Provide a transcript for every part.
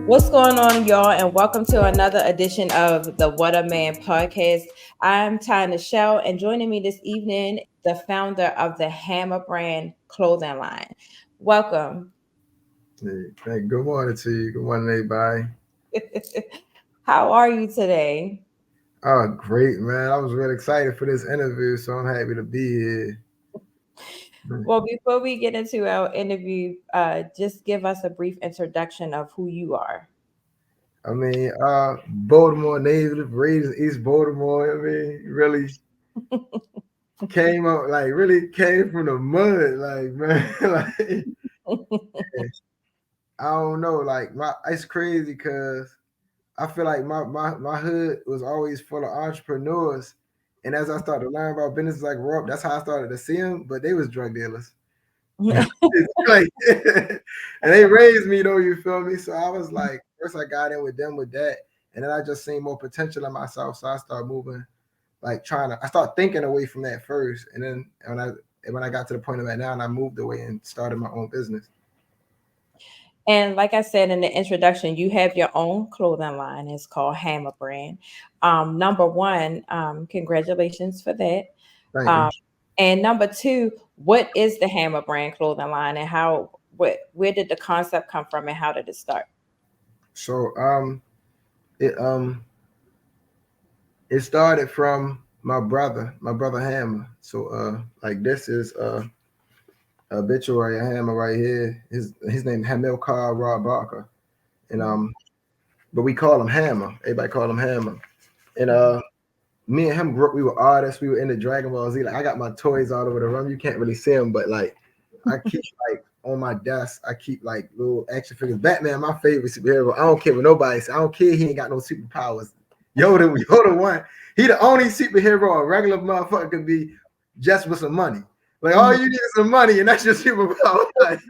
What's going on, y'all, and welcome to another edition of the What a Man podcast. I'm Tyna Shell, and joining me this evening, the founder of the Hamma brand clothing line. Welcome. Hey, good morning to you. Good morning, everybody. How are you today? Oh, great, man. I was really excited for this interview, so I'm happy to be here. Well, before we get into our interview, just give us a brief introduction of who you are. Baltimore native, raised in East Baltimore. Really came up, really came from the mud, man. I don't know, it's crazy because I feel like my hood was always full of entrepreneurs. And as I started to learn about businesses like Rob, that's how I started to see them, but they was drug dealers. Like, and they raised me though, you feel me? So I was like, first I got in with them with that, and then I just seen more potential in myself. So I started moving, I started thinking away from that first, and then when I got to the point of that now, and I moved away and started my own business. And like I said in the introduction, you have your own clothing line. It's called Hamma Brand. Number one, congratulations for that. Thank you. Um, and number two, what is the Hamma Brand clothing line, and where did the concept come from, and how did it start? So it it started from my brother Hammer. So this is obituary of Hammer right here. His name Hamilcar Rob Barca, and but we call him Hammer. Everybody call him Hammer. And me and him grew up. We were artists. We were into Dragon Ball Z. Like I got my toys all over the room. You can't really see them, but like I keep on my desk. I keep like little action figures. Batman, my favorite superhero. I don't care what nobody says. I don't care. He ain't got no superpowers. Yoda one. He the only superhero a regular motherfucker could be just with some money. Like all you need is some money, and that's your superpower. Like,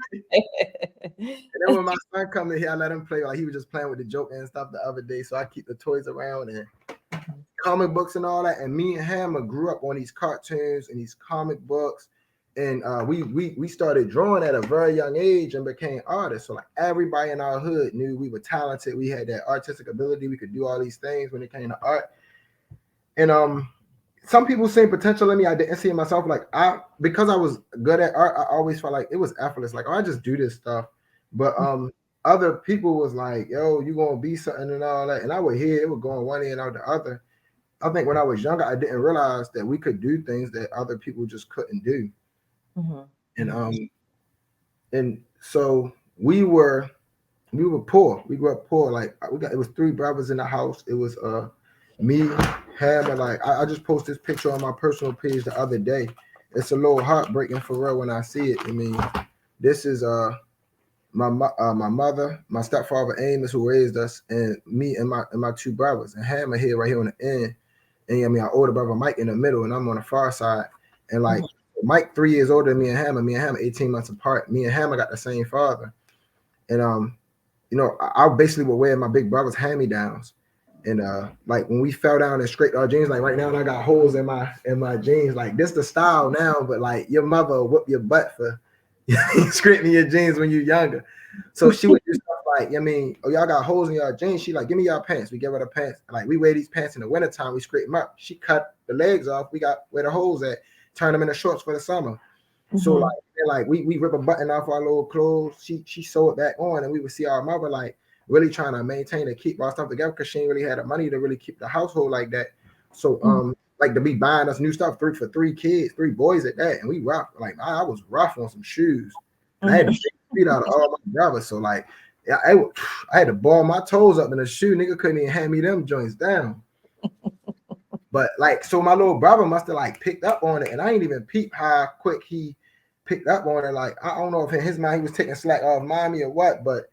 and then when my son come in here, I let him play. Like he was just playing with the Joker and stuff the other day. So I keep the toys around and comic books and all that. And me and Hammer grew up on these cartoons and these comic books. And we started drawing at a very young age and became artists. So like everybody in our hood knew we were talented. We had that artistic ability. We could do all these things when it came to art. And some people seen potential in me. I didn't see it myself. Because I was good at art, I always felt like it was effortless. Like, oh, I just do this stuff. But other people was like, yo, you gonna be something and all that. And I would hear it would go on one end or the other. I think when I was younger, I didn't realize that we could do things that other people just couldn't do. And so we were poor. We grew up poor. Like it was three brothers in the house. It was me, Hammer. Like I just posted this picture on my personal page the other day. It's a little heartbreaking for real when I see it. I mean, this is my mother, my stepfather Amos, who raised us, and me and my two brothers, and Hammer here right here on the end, and our older brother Mike in the middle, and I'm on the far side. And like Mike 3 years older than me and Hammer 18 months apart. Me and Hammer got the same father, and I basically would wear my big brother's hand-me-downs. And like when we fell down and scraped our jeans, like right now I got holes in my jeans. Like this the style now, but like your mother will whoop your butt for scraping your jeans when you're younger. So she would do stuff like, oh, y'all got holes in your jeans. She like, give me y'all pants. We give her the pants. Like we wear these pants in the wintertime, we scrape them up. She cut the legs off. We got where the holes at, turn them into shorts for the summer. So we rip a button off our little clothes. She sew it back on, and we would see our mother like really trying to maintain and keep our stuff together because she ain't really had the money to really keep the household like that. So like to be buying us new stuff for three kids, 3 boys at that, and we rough. Like I was rough on some shoes, and I had to take the feet out of all my brothers. So like I had to ball my toes up in a shoe. Nigga couldn't even hand me them joints down. But like, so my little brother must have like picked up on it, and I ain't even peep how quick he picked up on it. Like I don't know if in his mind he was taking slack off mommy or what, but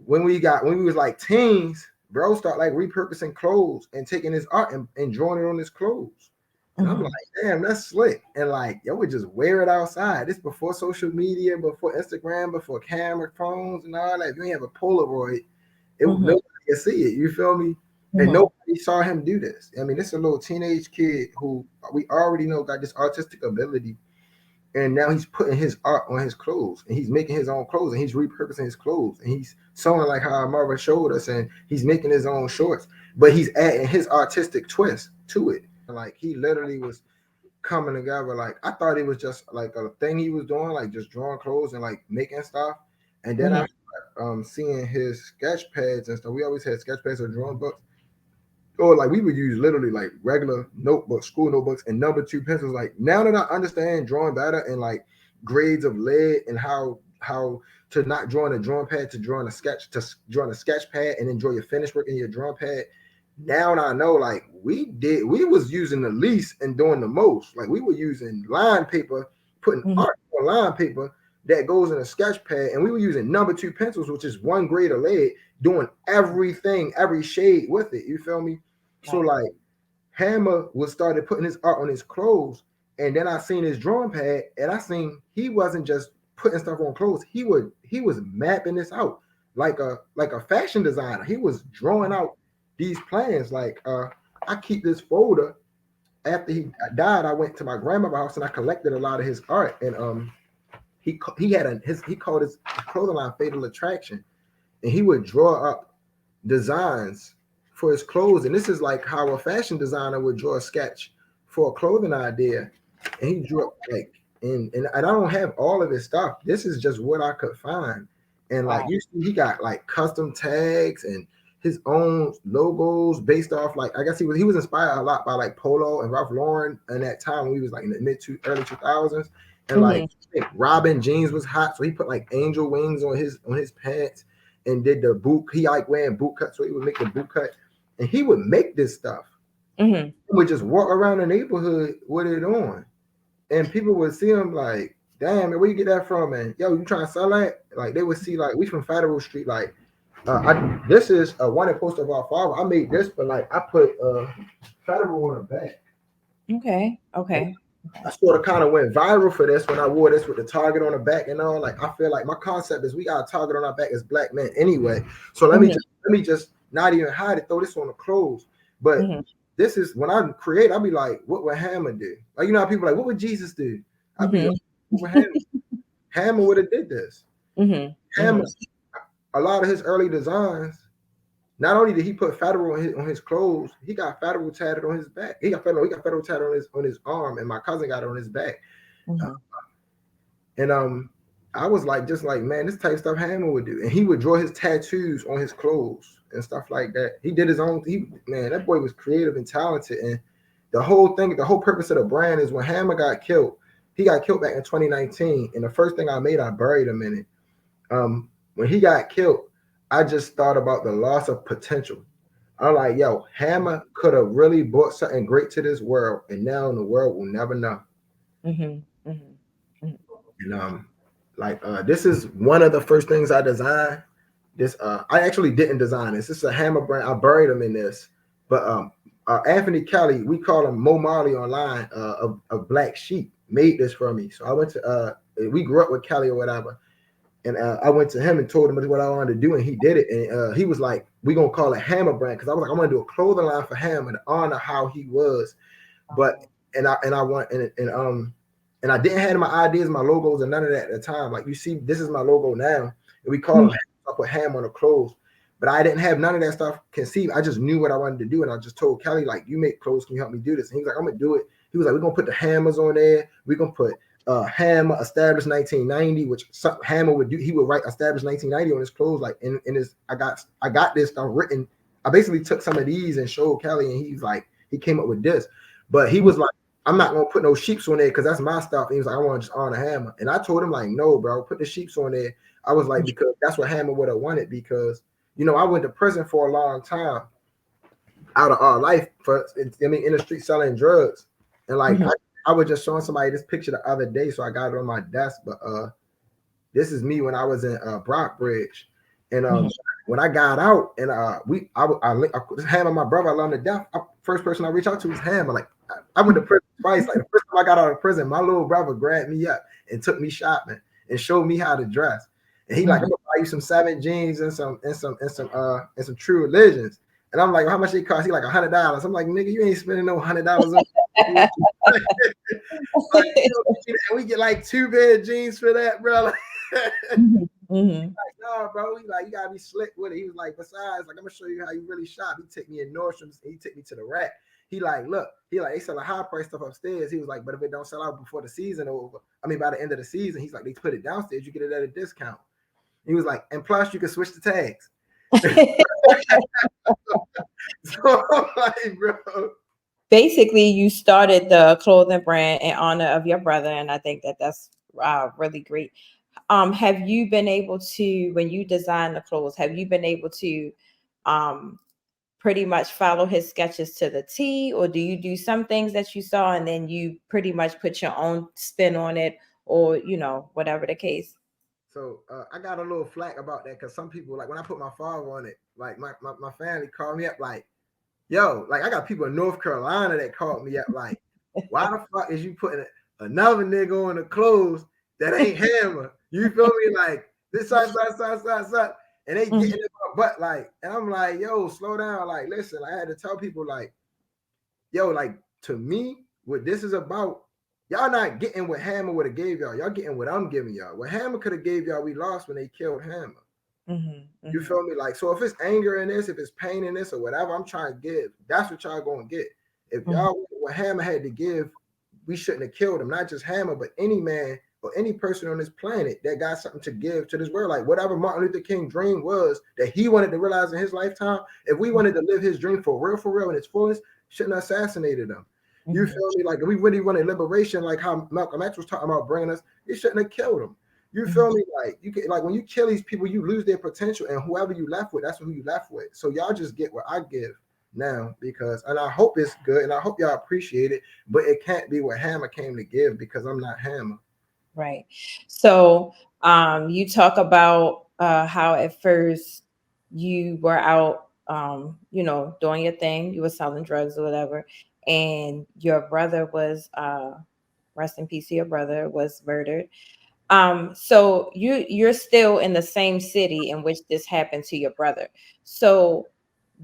when we was like teens, bro start like repurposing clothes and taking his art and drawing it on his clothes. And I'm like, damn, that's slick. And like, yo would just wear it outside. This before social media, before Instagram, before camera phones and all that. If you ain't have a Polaroid, it would nobody could see it. You feel me? And nobody saw him do this. I mean, this is a little teenage kid who we already know got this artistic ability, and now he's putting his art on his clothes, and he's making his own clothes, and he's repurposing his clothes, and he's sewing like how Marvin showed us, and he's making his own shorts, but he's adding his artistic twist to it. And like he literally was coming together. Like I thought it was just like a thing he was doing, like just drawing clothes and like making stuff. And then I seeing his sketch pads and stuff. We always had sketch pads or drawing books. Or like we would use literally like regular notebooks, school notebooks, and number two pencils. Like now that I understand drawing better and like grades of lead and how to not drawing a drawing pad to drawing a sketch pad and then draw your finished work in your drawing pad. Now I know like we was using the least and doing the most. Like we were using line paper, putting art on line paper that goes in a sketch pad, and we were using number two pencils, which is one grade of lead, doing everything, every shade with it. You feel me? So like Hammer was started putting his art on his clothes, and then I seen his drawing pad, and I seen he wasn't just putting stuff on clothes. He was mapping this out like a fashion designer. He was drawing out these plans. Like I keep this folder. After he died, I went to my grandmother's house and I collected a lot of his art. And he called his clothing line Fatal Attraction, and he would draw up designs for his clothes. And this is like how a fashion designer would draw a sketch for a clothing idea. And he drew up like and I don't have all of his stuff. This is just what I could find. And like you see, he got like custom tags and his own logos based off like I guess he was inspired a lot by like Polo and Ralph Lauren in that time when he was like in the early 2000s. And like Robin jeans was hot, so he put like angel wings on his pants and did the boot. He like wearing boot cut, so he would make the boot cut, and he would make this stuff. He would just walk around the neighborhood with it on, and people would see him like, "Damn, man, where you get that from?" And yo, you trying to sell that? Like they would see like we from Federal Street. Like this is a wanted poster of our father. I made this, but like I put Federal on the back. Okay. I sort of kind of went viral for this when I wore this with the target on the back and all. Like I feel like my concept is we got a target on our back as black men anyway. So let me just not even hide it, throw this on the clothes. But this is when I create, I'll be like, what would Hammer do? Like you know how people are like, what would Jesus do? I'll be like, what would Hammer? Hammer would have did this. Hammer, a lot of his early designs. Not only did he put Federal on his clothes, he got Federal tatted on his back. He got Federal tatted on his arm, and my cousin got it on his back. And I was like, just like, man, this type of stuff Hammer would do. And he would draw his tattoos on his clothes and stuff like that. He did his own. Man, that boy was creative and talented. And the whole purpose of the brand is when Hammer got killed. He got killed back in 2019, and the first thing I made, I buried him in it. When he got killed, I just thought about the loss of potential. I'm like, yo, Hammer could have really brought something great to this world, and now the world will never know. And this is one of the first things I designed. This I actually didn't design this. This is a Hammer brand. I buried him in this, but Anthony Kelly, we call him Mo Marley online, of Black Sheep, made this for me. So I went to we grew up with Kelly or whatever. And I went to him and told him what I wanted to do, and he did it. And he was like, "We're gonna call it Hammer brand," because I was like, "I'm gonna do a clothing line for Hammer to honor how he was." But and I didn't have my ideas, my logos, and none of that at the time. Like you see, this is my logo now, and we call him. I put Hammer on the clothes, but I didn't have none of that stuff conceived. I just knew what I wanted to do, and I just told Kelly, like, "You make clothes, can you help me do this?" And he was like, "I'm gonna do it." He was like, "We're gonna put the hammers on there. We're gonna put." Hammer established 1990, which Hammer would do. He would write established 1990 on his clothes. Like in his, I got this stuff written. I basically took some of these and showed Kelly, and he's like, he came up with this. But he was like, I'm not gonna put no sheeps on there because that's my stuff. And he was like, I want to just honor Hammer. And I told him like, no, bro, put the sheeps on there. I was like, because that's what Hammer would have wanted. Because I went to prison for a long time out of our life in the street selling drugs, and like. I was just showing somebody this picture the other day, so I got it on my desk. But this is me when I was in Brockbridge, and Mhm. when I got out, and Hammer, my brother, I love him to death. First person I reached out to was Hammer. Like I went to prison twice. Like the first time I got out of prison, my little brother grabbed me up and took me shopping and showed me how to dress. And he like, I'm Mhm. gonna buy you some 7 jeans and some True Religions. And I'm like, well, how much they cost? He like $100. I'm like, nigga, you ain't spending no $100 on. Like, and we get like 2 pair of jeans for that, bro. Like, Mhm. Mhm. no, bro. He like, you gotta be slick with it. He was like, besides, like, I'm gonna show you how you really shop. He took me in Nordstrom's and he took me to the rack. He like, look, he like, they sell a high price stuff upstairs. He was like, but if it don't sell out before the season over, I mean, by the end of the season, he's like, they put it downstairs, you get it at a discount. He was like, and plus you can switch the tags. So I'm like, bro. Basically, you started the clothing brand in honor of your brother, and I think that that's really great. Have you been able to, when you design the clothes, have you been able to um, pretty much follow his sketches to the T, or do you do some things that you saw and then you pretty much put your own spin on it, or whatever the case? So I got a little flack about that because some people like when I put my father on it, like my family called me up like, yo, like I got people in North Carolina that called me up like, why the fuck is you putting another nigga on the clothes that ain't Hammer? You feel me? Like this side, and they Mhm. getting in my butt like, and I'm like, yo, slow down. Like, listen, I had to tell people like, yo, like to me, what this is about, y'all not getting what Hammer would have gave y'all. Y'all getting what I'm giving y'all. What Hammer could have gave y'all, we lost when they killed Hammer. Mhm. You Mhm. feel me? Like, so if it's anger in this, if it's pain in this, or whatever I'm trying to give, that's what y'all gonna get. If Mhm. y'all what Hammer had to give, we shouldn't have killed him. Not just Hammer, but any man or any person on this planet that got something to give to this world. Like whatever Martin Luther King dream was that he wanted to realize in his lifetime, if we wanted to live his dream for real, in its fullest, shouldn't have assassinated him. You Mhm. feel me? Like if we really wanted liberation, like how Malcolm X was talking about bringing us, it shouldn't have killed him. You Mhm. feel me? Like you can, like when you kill these people, you lose their potential, and whoever you left with, that's who you left with. So y'all just get what I give now because, and I hope it's good, and I hope y'all appreciate it. But it can't be what Hammer came to give because I'm not Hammer. Right. So, you talk about how at first you were out, doing your thing. You were selling drugs or whatever, and your brother was, rest in peace, your brother was murdered. So you're still in the same city in which this happened to your brother. So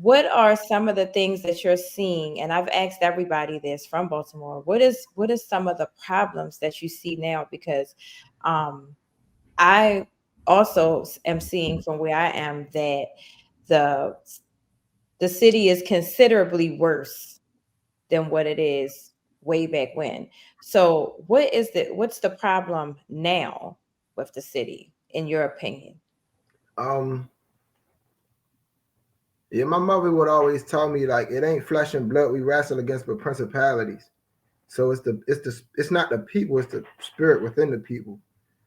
what are some of the things that you're seeing? And I've asked everybody this from Baltimore. What is some of the problems that you see now? Because um I also am seeing from where I am that the the city is considerably worse than what it is way back when. So what's the problem now with the city, in your opinion? Um, yeah, my mother would always tell me like it ain't flesh and blood we wrestle against, but principalities. So it's not the people, it's the spirit within the people.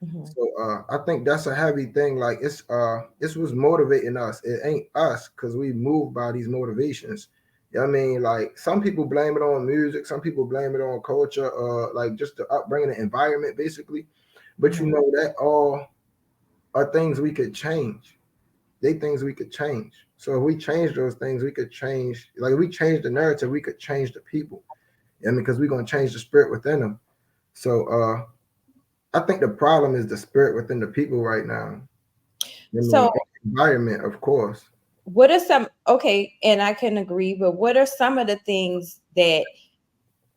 Mhm. So I think that's a heavy thing. Like it's what's motivating us. It ain't us because we move by these motivations. You know what I mean? Like some people blame it on music, some people blame it on culture, like just the upbringing, the environment, basically. But you Mhm. know that all are things we could change. They things we could change. So if we change those things, we could change. Like if we change the narrative, we could change the people. And because we're gonna change the spirit within them. So I think the problem is the spirit within the people right now. I mean, So environment, of course. what are some, okay, and I can agree, but what are some of the things that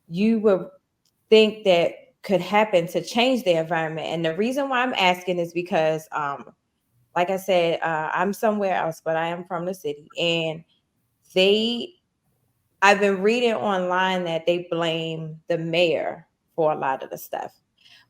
you would think that could happen to change the environment? And the reason why I'm asking is because like I said, I'm somewhere else, but I am from the city, and they I've been reading online that they blame the mayor for a lot of the stuff.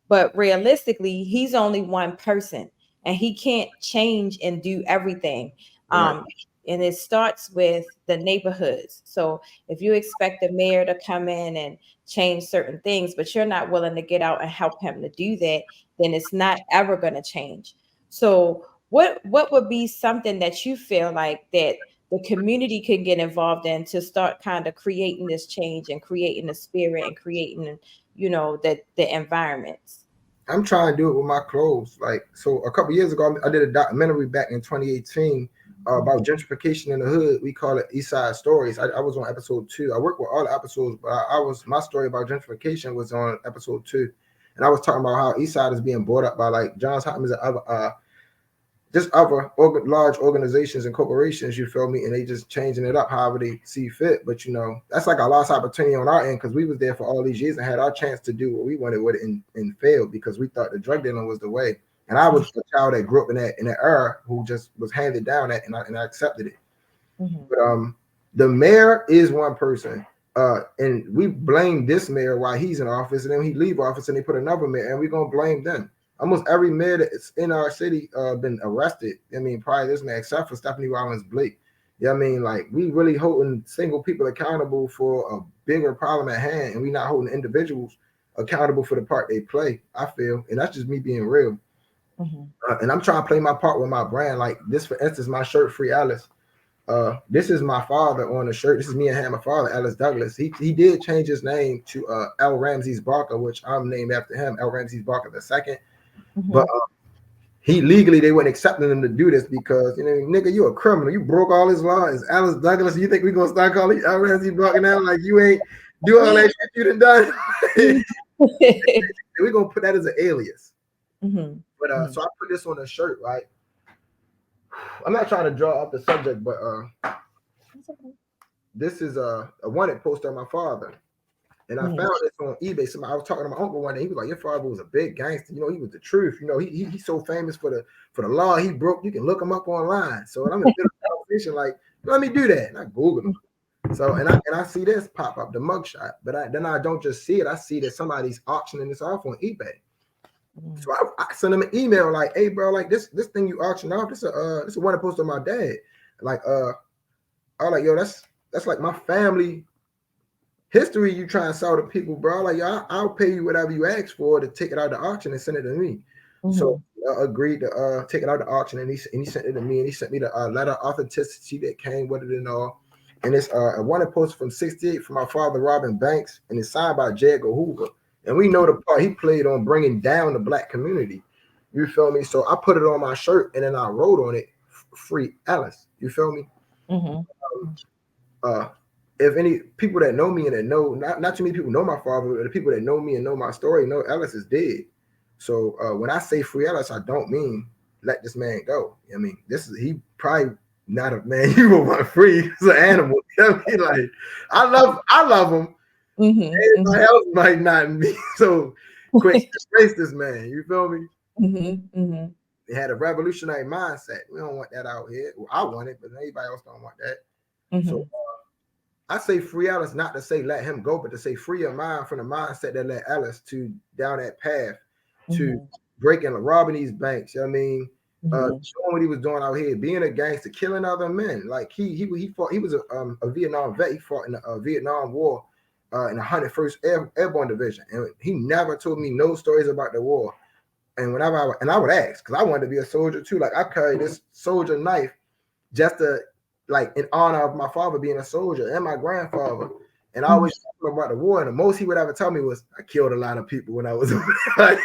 But realistically, he's only one person and he can't change and do everything. Right. Um, and it starts with the neighborhoods. So if you expect the mayor to come in and change certain things, but you're not willing to get out and help him to do that, then it's not ever going to change. So what would be something that you feel like that the community can get involved in to start kind of creating this change and creating the spirit and creating that the environments. I'm trying to do it with my clothes. Like, so a couple years ago, I did a documentary back in 2018 about gentrification in the hood. We call it East Side Stories. I was on episode 2. I worked with all the episodes, but my story about gentrification was on episode 2, and I was talking about how East Side is being bought up by like Johns Hopkins and other just other large organizations and corporations, you feel me? And they just changing it up however they see fit. But that's like a lost opportunity on our end, because we was there for all these years and had our chance to do what we wanted with it and failed because we thought the drug dealing was the way. And I was a child that grew up in that era who just was handed down that, and I accepted it. But the mayor is one person. And we blame this mayor while he's in office, and then he leave office and they put another mayor, and we're gonna blame them. Almost every mayor that's in our city been arrested. I mean, probably this man, except for Stephanie Rollins Blake. Yeah, I mean, like, we really holding single people accountable for a bigger problem at hand, and we not holding individuals accountable for the part they play, I feel. And that's just me being real. And I'm trying to play my part with my brand. Like this, for instance, my shirt, Free Alice. This is my father on the shirt. This is me and him, my father, Alice Douglas. He did change his name to L. Ramses Barca, which I'm named after him, L. Ramses Barca II. But he legally, they weren't accepting him to do this because, nigga, you a criminal. You broke all his laws. Alice Douglas, you think we gonna start calling you L. Ramses Barca now? Like, you ain't do all that shit you done done. We're gonna put that as an alias. But so I put this on a shirt, right? I'm not trying to draw up the subject, but this is a wanted poster of my father. And I found this on eBay. I was talking to my uncle one day. He was like, "Your father was a big gangster. He was the truth. He's so famous for the law he broke. You can look him up online." So I'm in the middle of the conversation, like, let me do that. And I Googled him. So and I see this pop up, the mugshot. But then I don't just see it. I see that somebody's auctioning this off on eBay. So I sent him an email like, "Hey, bro, like this thing you auctioned off. This is a wanted poster of my dad. Like, I was like, yo, that's like my family history you try and sell to people, bro. Like, I'll pay you whatever you ask for to take it out of the auction and send it to me." So I agreed to take it out of the auction, and he sent it to me, and he sent me the letter of authenticity that came with it and all. And it's a wanted poster from '68 from my father, Robin Banks, and it's signed by Jago Hoover. And we know the part he played on bringing down the black community. You feel me? So I put it on my shirt, and then I wrote on it, "Free Alice." You feel me? If any people that know me and that know, not too many people know my father, but the people that know me and know my story know Ellis is dead. So when I say free Ellis, I don't mean let this man go. I mean, he probably not a man you will want free. He's an animal. I mean, like, I love him. Everybody else might not be so quick to embrace this man. You feel me? They had a revolutionary mindset. We don't want that out here. Well, I want it, but anybody else don't want that. So I say free Alice, not to say let him go, but to say free your mind from the mindset that led Alice to down that path to breaking and robbing these banks. You know what I mean? Showing what he was doing out here, being a gangster, killing other men. Like he fought. He was a Vietnam vet. He fought in the Vietnam War in the 101st Airborne Division, and he never told me no stories about the war. And whenever I would ask, because I wanted to be a soldier too. Like, I carried this soldier knife just to, like, in honor of my father being a soldier and my grandfather. And I always talk about the war, and the most he would ever tell me was, "I killed a lot of people when I was like."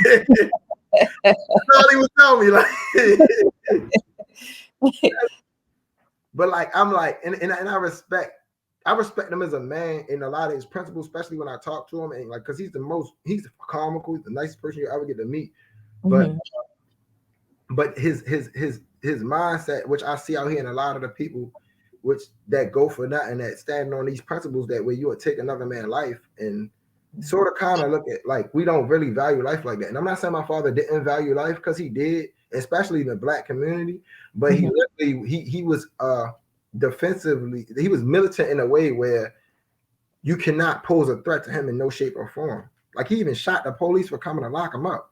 That's all he would tell me. Like, but like, I'm like, and I respect him as a man in a lot of his principles, especially when I talk to him, and like, because he's the comical, he's the nicest person you ever get to meet. But his mindset, which I see out here in a lot of the people, which that go for nothing, that standing on these principles, that where you would take another man's life and sort of kind of look at, like, we don't really value life like that. And I'm not saying my father didn't value life, because he did, especially in the black community. But he literally he was defensively, he was militant in a way where you cannot pose a threat to him in no shape or form. Like, he even shot the police for coming to lock him up.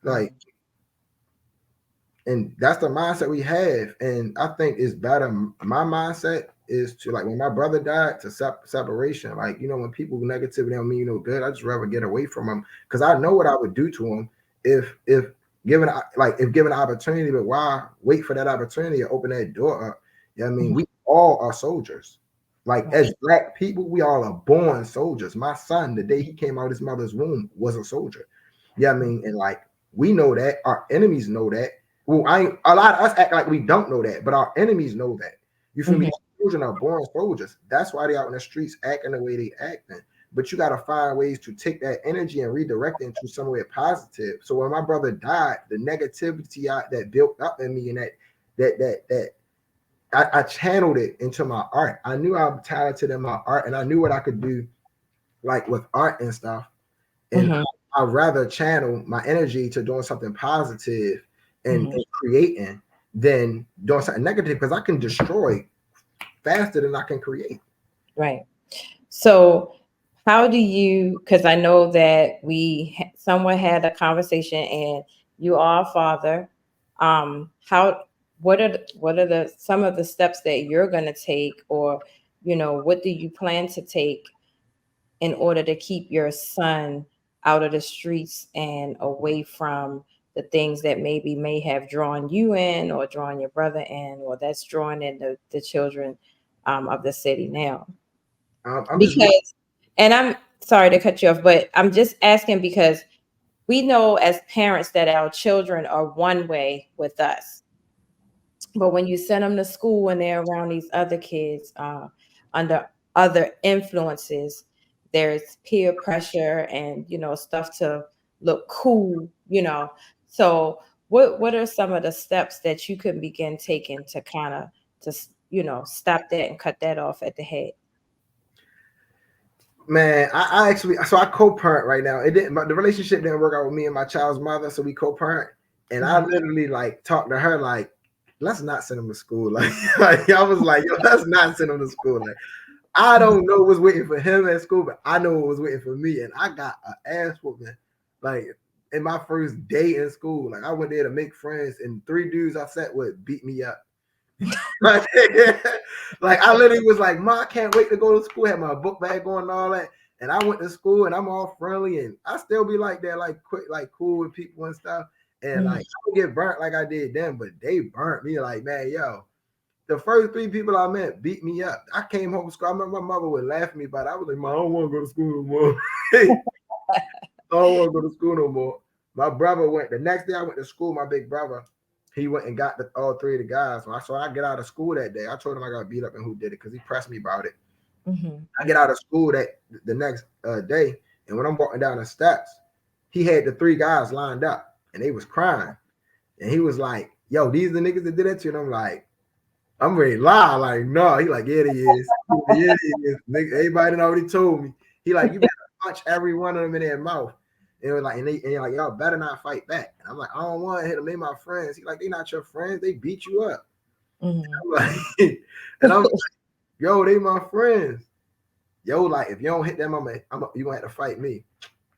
Like, and that's the mindset we have. And I think it's better. My mindset is to, like, when my brother died, to separation. Like, when people negativity don't mean good, I just rather get away from them, because I know what I would do to them if given an opportunity. But why wait for that opportunity to open that door up? Yeah, I mean, we all are soldiers. Like as Black people, we all are born soldiers. My son, the day he came out his mother's womb, was a soldier. Yeah, I mean, and like we know that, our enemies know that. Well, a lot of us act like we don't know that, but our enemies know that. You feel me? Children are born soldiers. That's why they out in the streets acting the way they acting. But you got to find ways to take that energy and redirect it into somewhere positive. So when my brother died, the negativity that built up in me, and that I channeled it into my art. I knew I'm talented in my art, and I knew what I could do, like with art and stuff. And I'd rather channel my energy to doing something positive and creating than doing something negative, because I can destroy faster than I can create. Right. So, how do you? Because I know that someone had a conversation, and you are a father. How? What are the some of the steps that you're going to take, or what do you plan to take in order to keep your son out of the streets and away from the things that maybe may have drawn you in, or drawn your brother in, or that's drawing in the children of the city now? I'm just Because, and I'm sorry to cut you off, but I'm just asking because we know as parents that our children are one way with us, but when you send them to school and they're around these other kids, under other influences, there's peer pressure and stuff to look cool. So what are some of the steps that you could begin taking to kind of to stop that and cut that off at the head? Man, I actually, so I co-parent right now. It didn't, but the relationship didn't work out with me and my child's mother, so we co-parent. And I literally like talked to her like, let's not send him to school. Like I was like, yo, let's not send him to school. Like I don't know what's waiting for him at school, but I know what was waiting for me. And I got an ass whooping like in my first day in school. Like I went there to make friends, and 3 dudes I sat with beat me up. like, like I literally was like, Ma, I can't wait to go to school. Had my book bag on and all that. And I went to school and I'm all friendly, and I still be like that, like quick, like cool with people and stuff. And like I would get burnt like I did them, but they burnt me like, man, yo, the first 3 people I met beat me up. I came home from school. I remember my mother would laugh at me, but I was like, Mom, I don't want to go to school no more. I don't want to go to school no more. My brother went the next day. I went to school. My big brother, he went and got all 3 of the guys. So I get out of school that day. I told him I got beat up and who did it because he pressed me about it. I get out of school the next day, and when I'm walking down the steps, he had the 3 guys lined up, and they was crying, and he was like, "Yo, these the niggas that did that to you." And I'm like, I'm ready to lie. Like, no. He like, yeah, they is. Yeah, they is. Nigga, everybody done already told me. He like, you better punch every one of them in their mouth. And it was like, and you're like, y'all better not fight back. And I'm like, I don't want to hit them. They my friends. He like, they not your friends. They beat you up. And I'm like, yo, they my friends. Yo, like, if you don't hit them, you gonna have to fight me.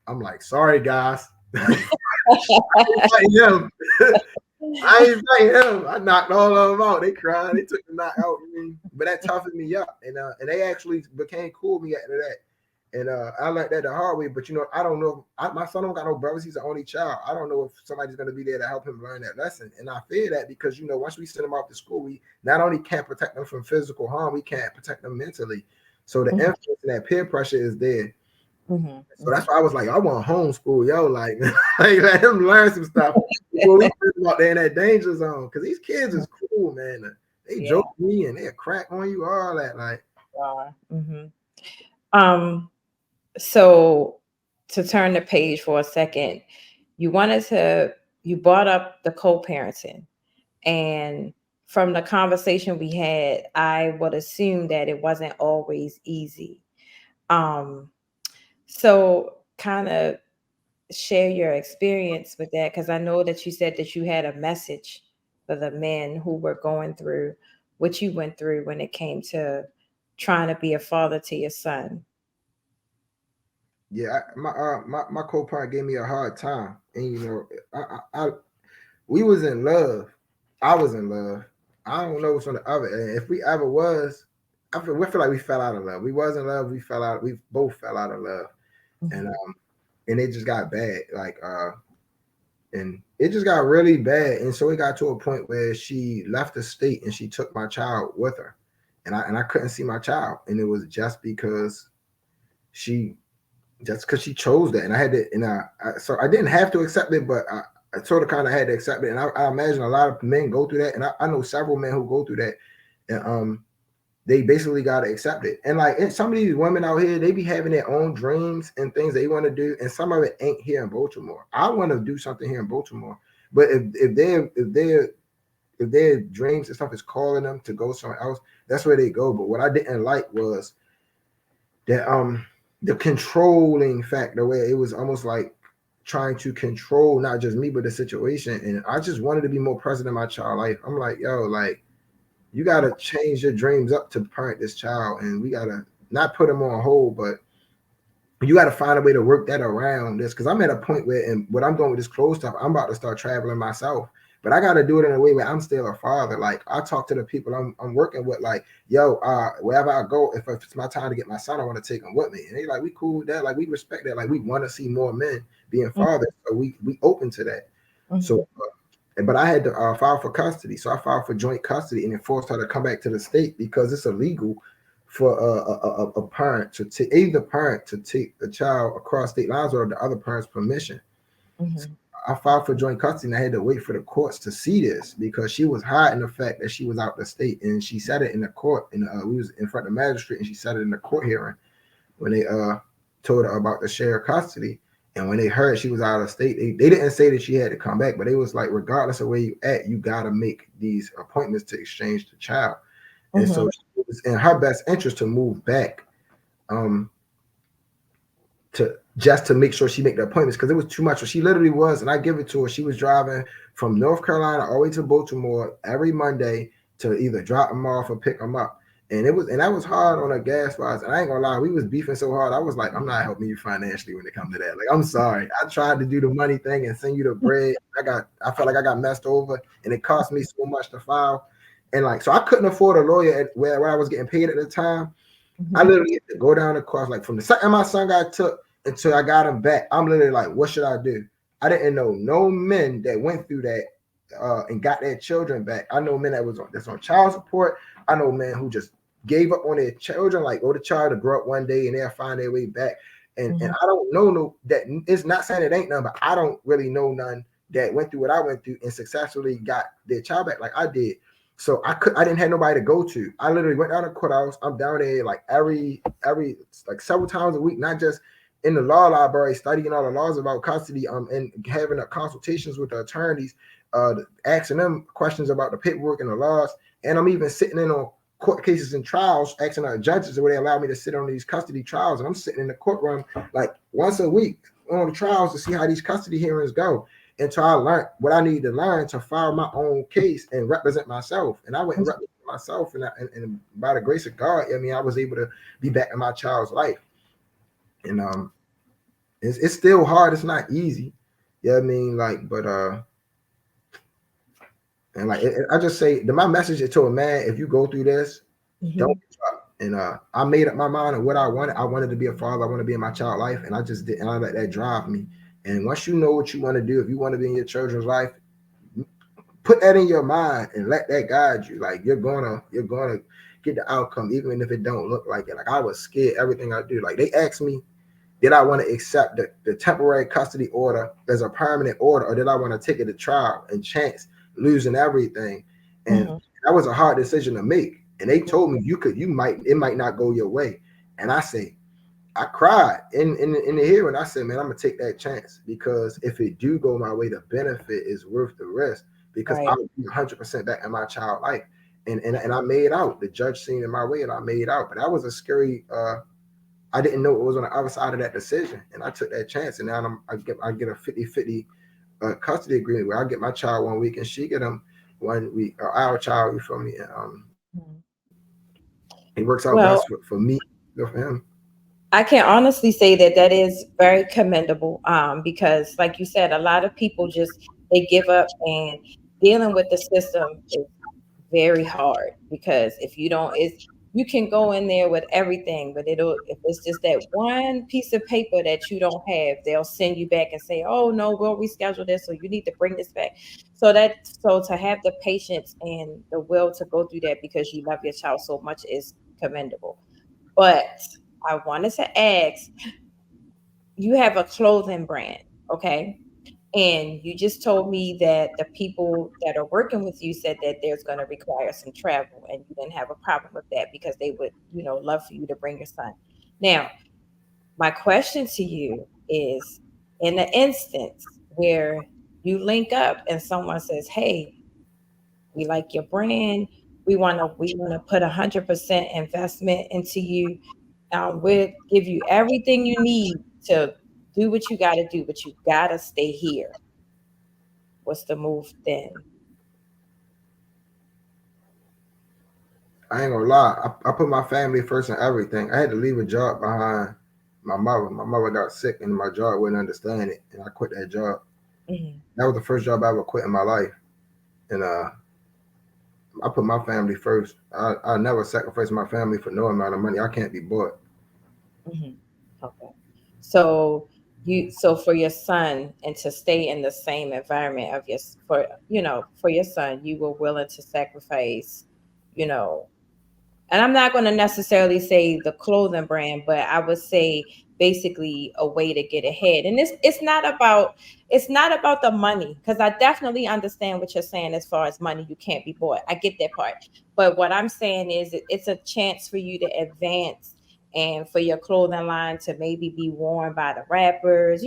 I'm like, sorry, guys. I ain't fighting him. I ain't fighting him. I knocked all of them out. They cried. They took the knock out. But that toughened me up, and they actually became cool with me after that. And I learned that the hard way. But I don't know. My son don't got no brothers. He's the only child. I don't know if somebody's gonna be there to help him learn that lesson. And I fear that because once we send him off to school, we not only can't protect them from physical harm, we can't protect them mentally. So the influence and that peer pressure is there. So that's why I was like, I want homeschool, yo, like let him learn some stuff before we put him out there in that danger zone. Because these kids is cool, man. They joke me and they'll crack on you, all that, like. So to turn the page for a second, you brought up the co-parenting, and from the conversation we had, I would assume that it wasn't always easy. So kind of share your experience with that, because I know that you said that you had a message for the men who were going through what you went through when it came to trying to be a father to your son. Yeah, my co-parent gave me a hard time, and we was in love. I was in love. I don't know what's on the other end. If we ever was, we feel like we fell out of love. We was in love. We fell out. We both fell out of love, and it just got bad. And it just got really bad. And so it got to a point where she left the state and she took my child with her. and I couldn't see my child, and it was she just because she chose that, and I had to, and so I didn't have to accept it, but I sort of kind of had to accept it, and I imagine a lot of men go through that, and I know several men who go through that, and they basically got to accept it. And like some of these women out here, they be having their own dreams and things they want to do, and some of it ain't here in Baltimore. I want to do something here in Baltimore, but if their dreams and stuff is calling them to go somewhere else, that's where they go. But what I didn't like was that the controlling factor, where it was almost like trying to control not just me but the situation. And I just wanted to be more present in my child life. I'm like, yo, like, you gotta change your dreams up to parent this child, and we gotta not put them on hold, but you got to find a way to work that around this, because I'm at a point where, and what I'm doing with this clothes stuff, I'm about to start traveling myself, but I got to do it in a way where I'm still a father. Like, I talk to the people I'm working with, like, yo, wherever I go, if it's my time to get my son, I want to take him with me, and they like, we cool with that, like, we respect that, like, we want to see more men being fathers, so we open to that. So but I had to file for custody, so I filed for joint custody, and it forced her to come back to the state because it's illegal for a parent to take, either parent to take the child across state lines or the other parent's permission. So I filed for joint custody, and I had to wait for the courts to see this because she was hiding the fact that she was out the state, and she said it in the court. And we was in front of the magistrate, and she said it in the court hearing when they told her about the shared custody. And when they heard she was out of state, they didn't say that she had to come back, but they was like, regardless of where you at, you gotta make these appointments to exchange the child. And so it was in her best interest to move back, to just to make sure she make the appointments, because it was too much. She literally was, and I give it to her. She was driving from North Carolina all the way to Baltimore every Monday to either drop them off or pick them up. And that was hard on her gas wise. And I ain't gonna lie, we was beefing so hard. I was like, I'm not helping you financially when it comes to that. Like, I'm sorry. I tried to do the money thing and send you the bread. I felt like I got messed over, and it cost me so much to file. And like, so I couldn't afford a lawyer where I was getting paid at the time. I literally had to go down the course, like from the second my son got took until I got him back. I'm literally like, what should I do? I didn't know no men that went through that and got their children back. I know men that's on child support. I know men who just gave up on their children, like, the child to grow up one day and they'll find their way back. And I don't know no that, it's not saying it ain't none, but I don't really know none that went through what I went through and successfully got their child back like I did. So I didn't have nobody to go to. I literally went down to the courthouse. I'm down there like every like several times a week, not just in the law library studying all the laws about custody, and having consultations with the attorneys, asking them questions about the paperwork and the laws. And I'm even sitting in on court cases and trials, asking our judges where they allow me to sit on these custody trials. And I'm sitting in the courtroom like once a week on the trials to see how these custody hearings go, until I learned what I needed to learn to file my own case and represent myself. And I went and represented myself, and by the grace of God, I mean, I was able to be back in my child's life. And it's still hard. It's not easy. Yeah, I mean, like, but and like I just say, my message is to a man: if you go through this, don't give up. And I made up my mind of what I wanted. I wanted to be a father. I want to be in my child life, and I just did, and I let that drive me. And once you know what you want to do, if you want to be in your children's life, put that in your mind and let that guide you. Like, you're gonna get the outcome, even if it don't look like it. Like, I was scared everything I do. Like, they asked me, did I want to accept the temporary custody order as a permanent order, or did I want to take it to trial and chance losing everything? And that was a hard decision to make. And they told me it might not go your way. And I cried in the hearing. I said, man, I'm gonna take that chance, because if it do go my way, the benefit is worth the risk, because I'll be 100% back in my child life. And I made out. The judge seen in my way, and I made out. But that was a scary. I didn't know it was on the other side of that decision, and I took that chance. And now I get a 50-50 custody agreement where I get my child 1 week and she get him 1 week. Our child, you feel me? It works out Well, best for me, for him. I can honestly say that that is very commendable, because, like you said, a lot of people just they give up, and dealing with the system is very hard, because if you don't, it's you can go in there with everything, but it'll if it's just that one piece of paper that you don't have, they'll send you back and say, "Oh no, we'll reschedule this, so you need to bring this back." So to have the patience and the will to go through that because you love your child so much is commendable. But I wanted to ask, you have a clothing brand, okay? And you just told me that the people that are working with you said that there's going to require some travel, and you didn't have a problem with that because they would, love for you to bring your son. Now, my question to you is, in the instance where you link up and someone says, "Hey, we like your brand. We want to put 100% investment into you. We'll give you everything you need to do what you got to do, but you got to stay here." What's the move then? I ain't gonna lie. I put my family first in everything. I had to leave a job behind my mother. My mother got sick and my job wouldn't understand it, and I quit that job. Mhm. That was the first job I ever quit in my life, and I put my family first. I never sacrificed my family for no amount of money. I can't be bought. Mhm. Okay. So so for your son and to stay in the same environment of for your son, you were willing to sacrifice, you know, and I'm not going to necessarily say the clothing brand, but I would say basically a way to get ahead. And it's not about the money, because I definitely understand what you're saying as far as money. You can't be bought. I get that part. But what I'm saying is it's a chance for you to advance and for your clothing line to maybe be worn by the rappers,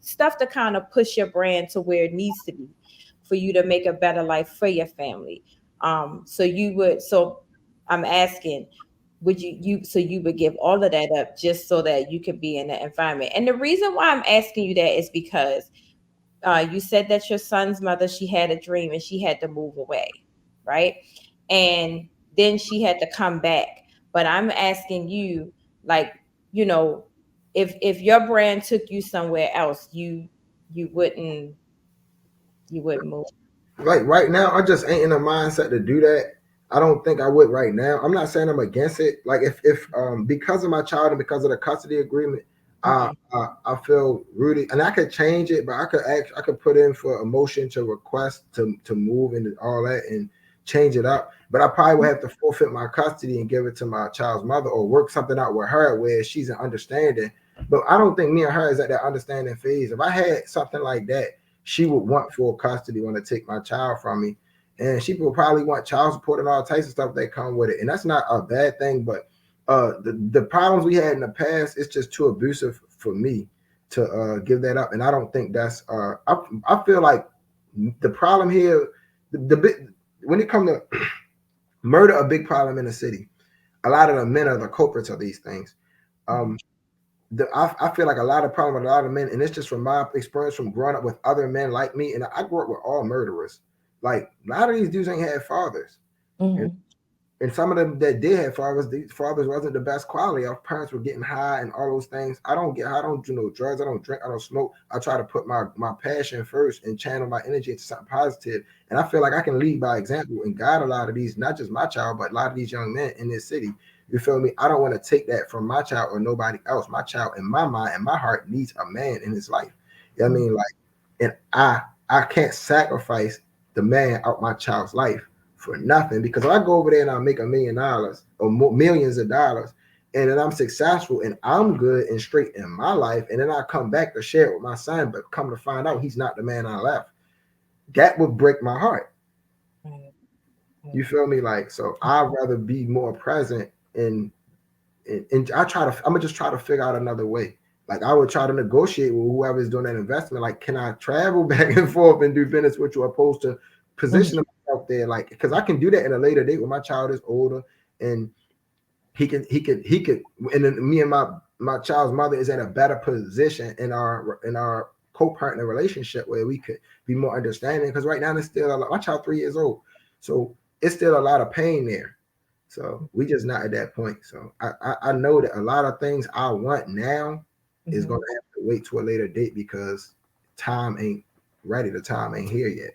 stuff to kind of push your brand to where it needs to be for you to make a better life for your family. So I'm asking, would you would give all of that up just so that you could be in the environment? And the reason why I'm asking you that is because you said that your son's mother, she had a dream and she had to move away, right? And then she had to come back. But I'm asking you, like, you know, if your brand took you somewhere else, you wouldn't you wouldn't move. Like right now, I just ain't in the mindset to do that. I don't think I would right now. I'm not saying I'm against it. Like if because of my child and because of the custody agreement, Mhm. I feel rooted, and I could change it, but I could put in for a motion to request to move and all that and change it up. But I probably would have to forfeit my custody and give it to my child's mother or work something out with her where she's an understanding. But I don't think me and her is at that understanding phase. If I had something like that, she would want full custody, want to take my child from me, and she will probably want child support and all types of stuff that come with it. And that's not a bad thing, but the problems we had in the past, it's just too abusive for me to give that up. And I don't think that's I feel like the problem here, the big when it comes to murder, a big problem in the city. A lot of the men are the culprits of these things. Mhm. Um, I feel like a lot of problem with a lot of men, and it's just from my experience from growing up with other men like me, and I grew up with all murderers. Like a lot of these dudes ain't had fathers, and Mhm. and some of them that did have fathers, these fathers wasn't the best quality. Our parents were getting high and all those things. I don't do no drugs. I don't drink. I don't smoke. I try to put my passion first and channel my energy into something positive. And I feel like I can lead by example and guide a lot of these, not just my child, but a lot of these young men in this city. You feel me? I don't want to take that from my child or nobody else. My child, in my mind and my heart, needs a man in his life. You know what I mean? Like, and I can't sacrifice the man out my child's life for nothing, because if I go over there and I make $1 million or more, millions of dollars, and then I'm successful and I'm good and straight in my life, and then I come back to share it with my son, but come to find out he's not the man I left, that would break my heart. Right. You Right. feel me? Like, so I'd rather be more present and I'm gonna just try to figure out another way. Like I would try to negotiate with whoever's doing that investment. Like, can I travel back and forth and do business with you, opposed to Mhm. position myself there? Like, because I can do that in a later date when my child is older and he could, and then me and my child's mother is at a better position in our co-partner relationship where we could be more understanding. Because right now it's still my child 3 years old, so it's still a lot of pain there. So we just not at that point. So I know that a lot of things I want now is gonna Mhm. have to wait to a later date because time ain't ready. The time ain't here yet.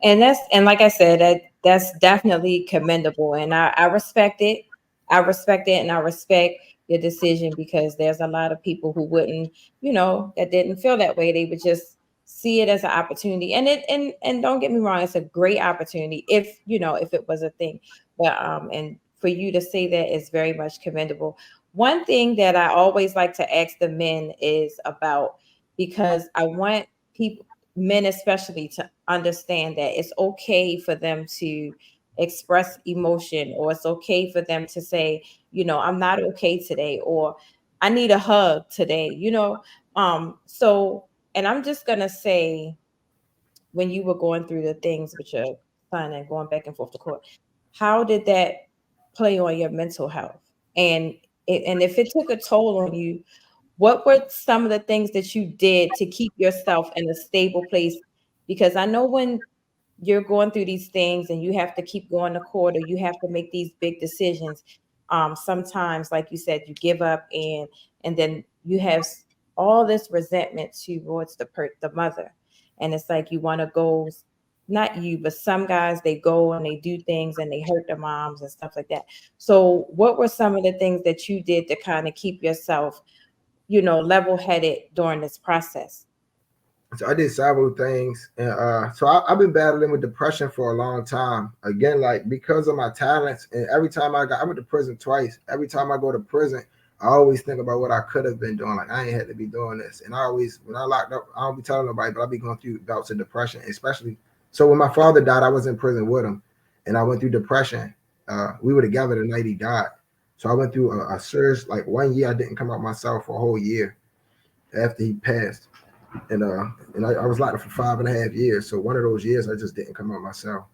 And like I said, that's definitely commendable, and I respect it. I respect it, and I respect your decision, because there's a lot of people who wouldn't, that didn't feel that way. They would just see it as an opportunity. And don't get me wrong, it's a great opportunity if, if it was a thing. But and for you to say that is very much commendable. One thing that I always like to ask the men is about, because I want people, men especially, to understand that it's okay for them to express emotion, or it's okay for them to say, I'm not okay today, or I need a hug today, so, and I'm just going to say, when you were going through the things with your son and going back and forth to court, how did that play on your mental health? And and if it took a toll on you, what were some of the things that you did to keep yourself in a stable place? Because I know when you're going through these things and you have to keep going to court, or you have to make these big decisions, sometimes, like you said, you give up, and then you have all this resentment towards the mother, and it's like you want to go, not you, but some guys, they go and they do things and they hurt their moms and stuff like that. So what were some of the things that you did to kind of keep yourself, level headed during this process? So I did several things, and I've been battling with depression for a long time. Again, like because of my talents, and every time I went to prison twice. Every time I go to prison, I always think about what I could have been doing. Like I ain't had to be doing this, and I always, when I locked up, I don't be telling nobody, but I be going through bouts of depression, especially. So when my father died, I was in prison with him, and I went through depression. We were together the night he died, so I went through a surge. Like 1 year, I didn't come out myself for a whole year after he passed, and I was locked up for 5.5 years. So one of those years I just didn't come out myself,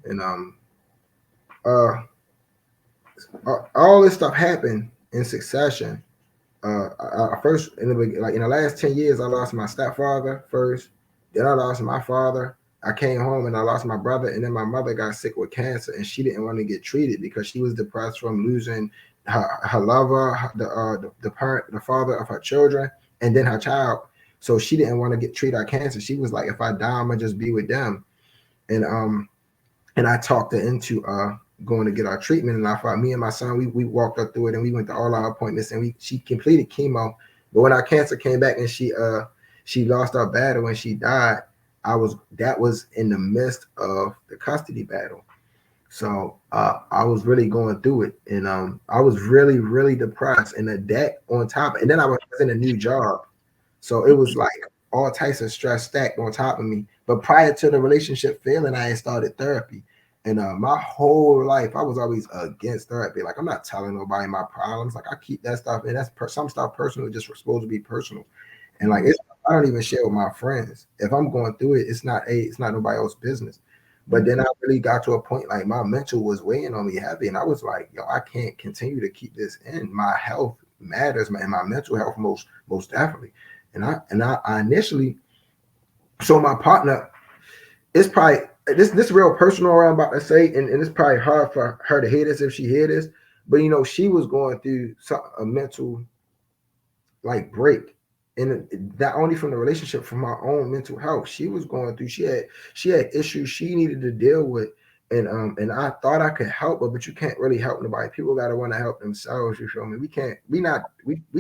and uh, all this stuff happened in succession. I first in the last 10 years, I lost my stepfather first, then I lost my father. I came home and I lost my brother, and then my mother got sick with cancer, and she didn't want to get treated because she was depressed from losing her lover, the parent, the father of her children, and then her child. So she didn't want to get treated her cancer. She was like, if I die, I'm gonna just be with them. And I talked her into going to get our treatment. And I thought, me and my son, we walked her through it, and we went to all our appointments, and she completed chemo. But when our cancer came back and she lost our battle and she died, that was in the midst of the custody battle. So I was really going through it, and I was really, really depressed, and the debt on top, and then I was in a new job, so it was like all types of stress stacked on top of me. But prior to the relationship failing, I had started therapy, and my whole life I was always against therapy. Like I'm not telling nobody my problems. Like I keep that stuff, and that's some stuff personal, just supposed to be personal, and like I don't even share with my friends. If I'm going through it, it's not nobody else's business. But then I really got to a point like my mental was weighing on me heavy, and I was like, yo, I can't continue to keep this in. My health matters, and my mental health most definitely. And I initially, so my partner, it's probably this real personal what I'm about to say, and it's probably hard for her to hear this if she hear this, but she was going through a mental like break, and not only from the relationship, from her own mental health. She was going through, she had issues she needed to deal with, and I thought I could help her, but you can't really help nobody. People got to want to help themselves. You feel me? We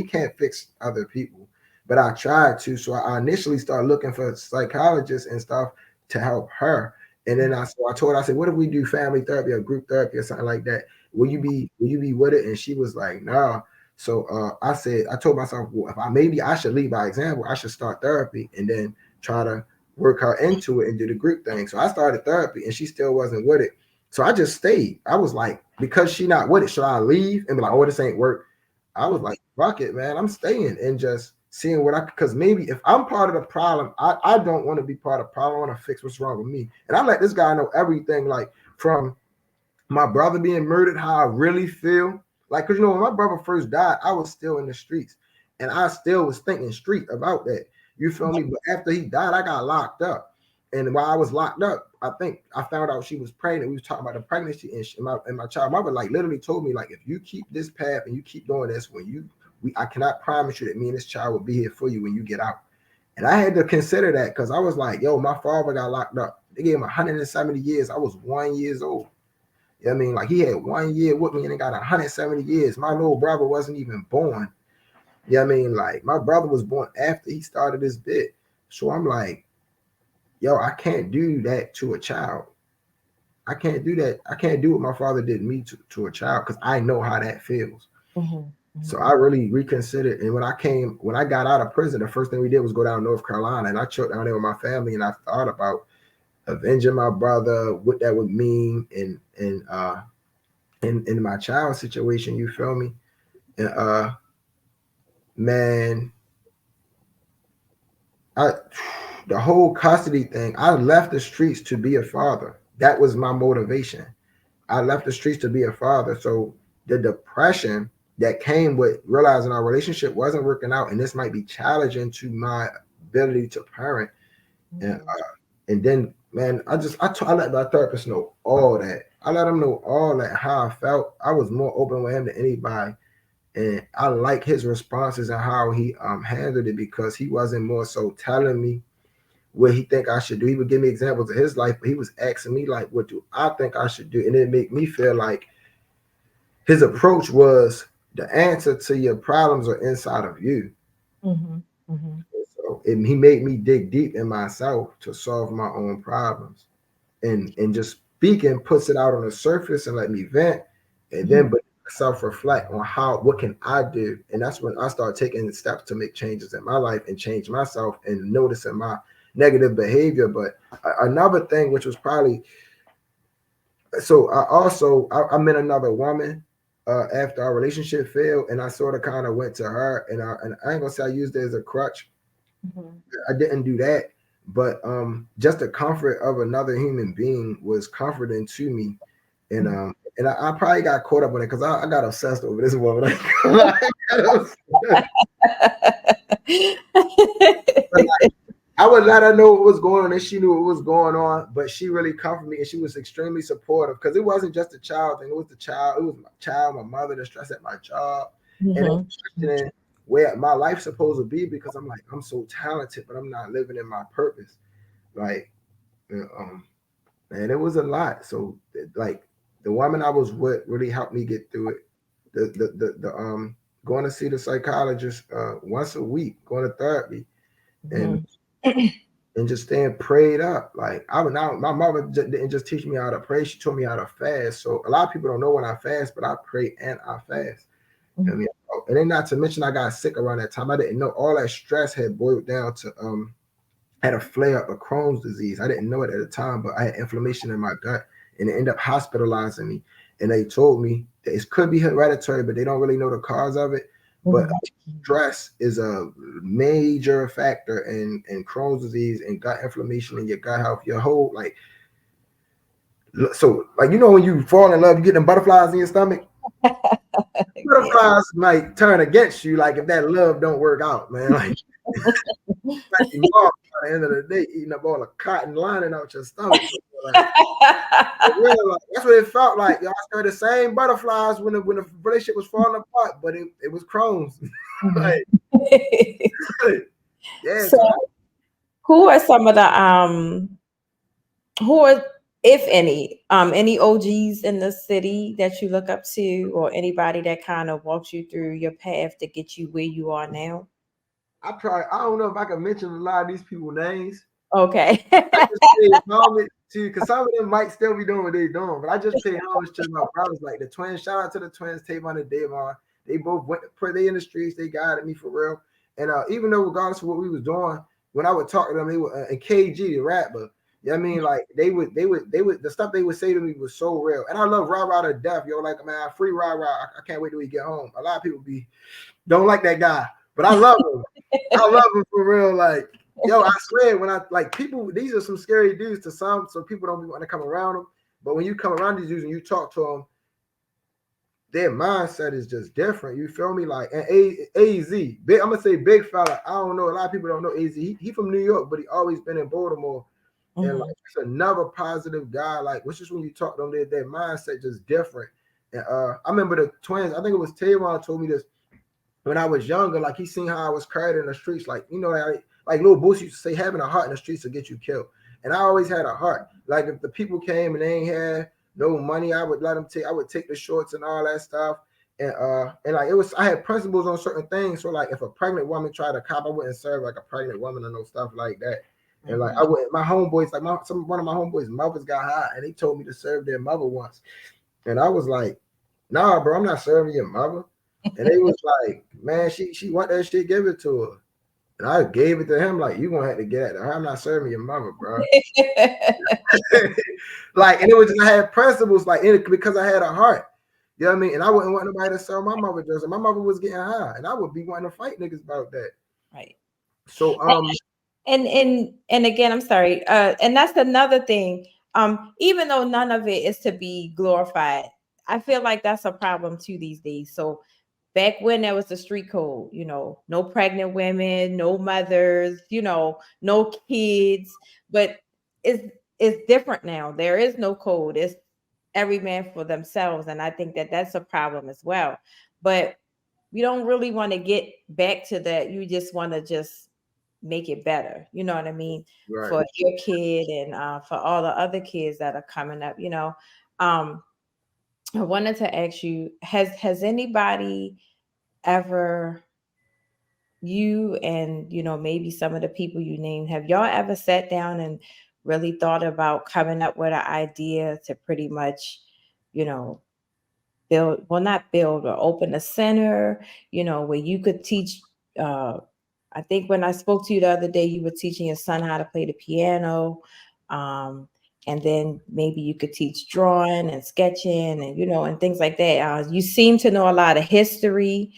can't fix other people, but I tried to. So I initially started looking for psychologists and stuff to help her. And then I told her, I said, what if we do family therapy or group therapy or something like that? Will you be with it? And she was like, no. So I told myself, well, if maybe I should lead by example. I should start therapy and then try to work her into it and do the group thing. So I started therapy, and she still wasn't with it. So I just stayed. I was like, because she not with it, should I leave and be like, oh, this ain't work? I was like, fuck it, man. I'm staying and just seeing what because maybe if I'm part of the problem, I don't want to be part of the problem. I want to fix what's wrong with me. And I let this guy know everything, like from my brother being murdered, how I really feel. Like, because when my brother first died, I was still in the streets, and I still was thinking street about that. You feel me? But after he died, I got locked up. And while I was locked up, I think I found out she was pregnant. We was talking about the pregnancy, and my child mother like literally told me, like, if you keep this path and you keep doing this, I cannot promise you that me and this child will be here for you when you get out. And I had to consider that because I was like, yo, my father got locked up. They gave him 170 years. I was 1 year old. You know what I mean? Like he had 1 year with me and he got 170 years. My little brother wasn't even born. You know what I mean? Like my brother was born after he started this bit. So I'm like, yo, I can't do that to a child. I can't do that. I can't do what my father did me to a child because I know how that feels. Mm-hmm. So I really reconsidered. And when I got out of prison, the first thing we did was go down to North Carolina and I chilled down there with my family and I thought about avenging my brother, what that would mean in my child situation, you feel me? And man, I the whole custody thing, I left the streets to be a father. That was my motivation. I left the streets to be a father. So the depression that came with realizing our relationship wasn't working out, and this might be challenging to my ability to parent. And and then, man, I let my therapist know all that. I let him know all that how I felt. I was more open with him than anybody, and I like his responses and how he handled it because he wasn't more so telling me what he think I should do. He would give me examples of his life, but he was asking me like, "What do I think I should do?" And it made me feel like his approach was the answer to your problems are inside of you. Mm-hmm. Mm-hmm. So he made me dig deep in myself to solve my own problems. And just speaking puts it out on the surface and let me vent, and then but self reflect on what can I do, and that's when I start taking steps to make changes in my life and change myself and noticing my negative behavior. But another thing, which was probably so, I met another woman after our relationship failed, and I sort of kind of went to her, and I ain't gonna say I used it as a crutch. Mm-hmm. I didn't do that, but just the comfort of another human being was comforting to me, and I probably got caught up in it because I got obsessed over this woman. I would let her know what was going on, and she knew what was going on. But she really comforted me, and she was extremely supportive because it wasn't just a child thing; it was the child, it was my child, my mother, the stress at my job, and Mm-hmm. questioning where my life's supposed to be because I'm like I'm so talented, but I'm not living in my purpose. Like, and it was a lot. So like the woman I was with really helped me get through it. The going to see the psychologist once a week, going to therapy, and just staying prayed up. Like I would now, my mother didn't just teach me how to pray; she taught me how to fast. So a lot of people don't know when I fast, but I pray and I fast. I mean, and then not to mention I got sick around that time. I didn't know all that stress had boiled down to had a flare up of Crohn's disease. I didn't know it at the time, but I had inflammation in my gut, and it ended up hospitalizing me. And they told me that it could be hereditary, but they don't really know the cause of it. But stress is a major factor in Crohn's disease and gut inflammation and your gut health. Your whole like when you fall in love, you get them butterflies in your stomach. Butterflies might turn against you, like if that love don't work out, man. Like your mom at the end of the day eating up all the cotton lining out your stomach. So, like, that's what it felt like. Y'all started the same butterflies when the relationship was falling apart, but it was Crohn's. Like, yeah. So, who are some of the who are, if any OGs in the city that you look up to, or anybody that kind of walks you through your path to get you where you are now? I don't know if I can mention a lot of these people's names. Okay. I just pay homage to, because some of them might still be doing what they're doing, but I just pay homage to my brothers, like the twins. Shout out to the twins, Tavon and Davon. They both went, they in the streets. They guided me for real. And even though regardless of what we was doing, when I would talk to them, they were and KG the rapper. You know what I mean? Like they would the stuff they would say to me was so real. And I love Rah Rah to death. Yo, like man, free Rah Rah. I can't wait till we get home. A lot of people don't like that guy, but I love him. I love him for real. Like, yo, I swear when I like people, these are some scary dudes to some, so people don't want to come around them. But when you come around these dudes and you talk to them, their mindset is just different. You feel me? Like, and AZ, big, I'm gonna say big fella. I don't know. A lot of people don't know AZ. He from New York, but he always been in Baltimore. And like, it's another positive guy. Like, which is when you talk to them, their mindset just different. And I remember the twins. I think it was Tavon told me this when I was younger. Like, he seen how I was carried in the streets. Like, like little Boosie used to say, having a heart in the streets will get you killed. And I always had a heart. Like, if the people came and they ain't had no money. I would let them take. I would take the shorts and all that stuff. And like it was, I had principles on certain things. So like, if a pregnant woman tried to cop, I wouldn't serve like a pregnant woman or no stuff like that. And like Mm-hmm. I would, my homeboys, like one of my homeboys' mothers got hot, and they told me to serve their mother once, and I was like, nah, bro, I'm not serving your mother. And they was like, man, she want that shit, give it to her. And I gave it to him, like, you gonna have to get it to her. I'm not serving your mother, bro. Like, and it was just, I had principles, like, in it because I had a heart. You know what I mean? And I wouldn't want nobody to sell my mother just. My mother was getting high, and I would be wanting to fight niggas about that. Right. So And again, I'm sorry. And that's another thing. Even though none of it is to be glorified, I feel like that's a problem too these days. So back when there was the street code, no pregnant women, no mothers, no kids, but it's different now. There is no code. It's every man for themselves, and I think that that's a problem as well. But you don't really want to get back to that. You just want to just make it better. You know what I mean? right, For your kid and for all the other kids that are coming up. Um, I wanted to ask you: Has anybody ever, you and maybe some of the people you named, have y'all ever sat down and really thought about coming up with an idea to pretty much, you know, build, well, not build, or open a center, where you could teach, uh I think when I spoke to you the other day, you were teaching your son how to play the piano. Um, and then maybe you could teach drawing and sketching and, and things like that. You seem to know a lot of history,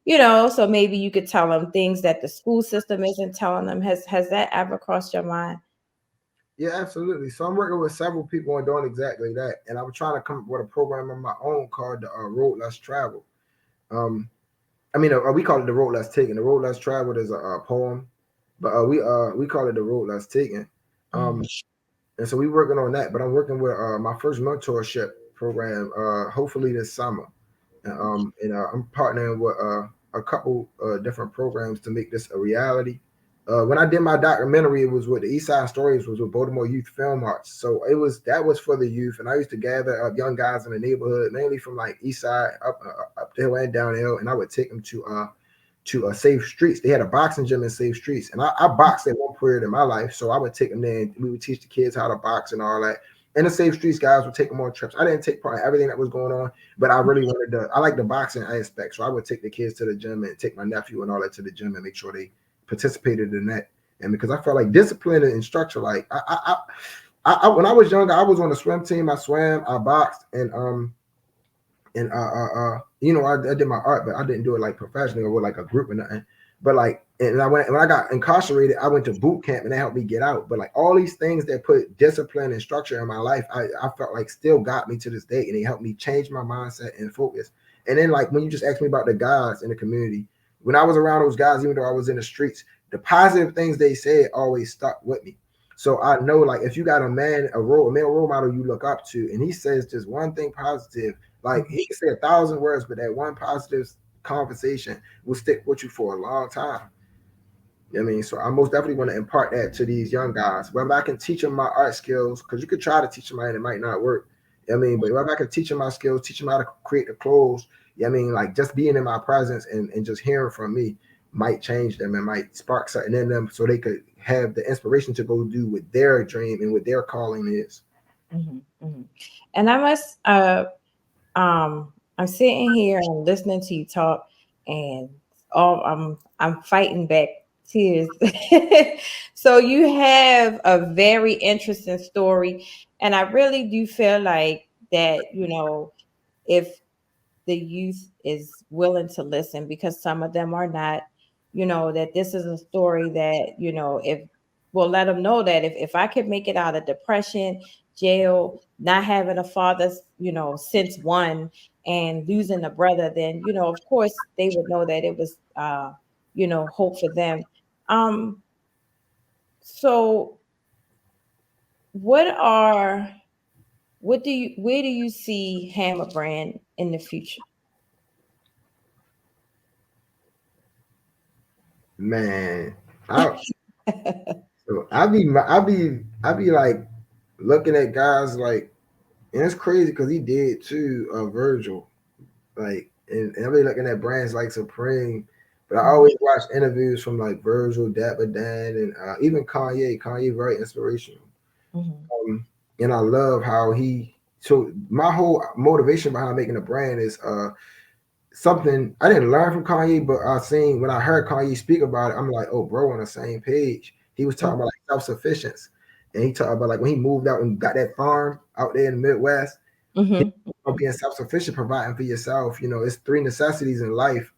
so maybe you could tell them things that the school system isn't telling them. Has that ever crossed your mind? yeah, absolutely. So I'm working with several people on doing exactly that, and I'm trying to come up with a program of my own called the Road Less Traveled. Um, I mean, we call it the Road Less Taken. The Road Less Traveled is a poem, but we call it the Road Less Taken. Mhm. Um, and so we working on that. But I'm working with my first mentorship program. Hopefully this summer, and I'm partnering with a couple different programs to make this a reality. When I did my documentary, it was with the East Side Stories, was with Baltimore Youth Film Arts. So that was for the youth, and I used to gather up young guys in the neighborhood, mainly from like East Side up the hill and down the hill, and I would take them to Safe Streets. They had a boxing gym in Safe Streets, and I boxed at one period in my life, so I would take them there, and we would teach the kids how to box and all that. And the Safe Streets guys would take them on trips. I didn't take part in everything that was going on, but I really wanted to. I like the boxing aspect, so I would take the kids to the gym and take my nephew and all that to the gym and make sure they participated in that. And because I felt like discipline and structure, like when I was younger, I was on the swim team. I swam, I boxed, and I did my art, but I didn't do it like professionally or with like a group or nothing. But like, and I went when I got incarcerated, I went to boot camp and they helped me get out. But like all these things that put discipline and structure in my life, I felt like still got me to this day, and they helped me change my mindset and focus. And then like when you just asked me about the guys in the community, when I was around those guys, even though I was in the streets, the positive things they said always stuck with me. So I know like if you got a male role model you look up to, and he says just one thing positive, like Mhm. he can say 1,000 words, but that one positive conversation will stick with you for a long time. You know what I mean? So I most definitely want to impart that to these young guys. Whether I can teach them my art skills, because you could try to teach them and it might not work. You know what I mean? But if I can teach them my skills, teach them how to create the clothes, you know what I mean? Like just being in my presence and just hearing from me might change them and might spark something in them so they could have the inspiration to go do what their dream and what their calling is. Mhm. Mhm. And I must I'm sitting here and listening to you talk, and I'm fighting back tears. So you have a very interesting story, and I really do feel like that, if the youth is willing to listen, because some of them are not, that this is a story that, if we'll let them know that if I could make it out of depression, jail, not having a father, since one, and losing a brother, then, of course they would know that it was, hope for them. Um, so what are, where do you see Hammer Brand in the future? Man, I so I be like looking at guys like And it's crazy because he did too, Virgil. Like, and I'm really looking at brands like Supreme, but I Mhm. always watch interviews from like Virgil, Dapper Dan, and even Kanye. Kanye very inspirational. Mhm. Um, and I love how he. So my whole motivation behind making a brand is something I didn't learn from Kanye, but I seen when I heard Kanye speak about it, I'm like, oh, bro, on the same page. He was talking about like self-sufficiency, and he talked about like when he moved out and got that farm out there in the Midwest, Mhm. being self-sufficient, providing for yourself. You know, it's three necessities in life: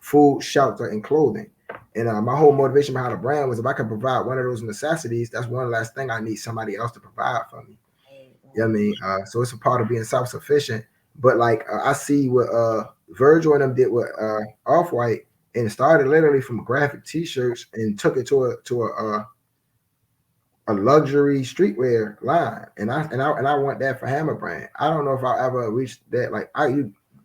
food, shelter, and clothing. And my whole motivation behind the brand was if I could provide one of those necessities, that's one last thing I need somebody else to provide for me. Right, You know what I right. mean? So it's a part of being self-sufficient. But like I see what Virgil and them did with Off White, and it started literally from graphic T-shirts and took it to a luxury streetwear line, and I want that for Hammer brand. I don't know if I'll ever reach that. Like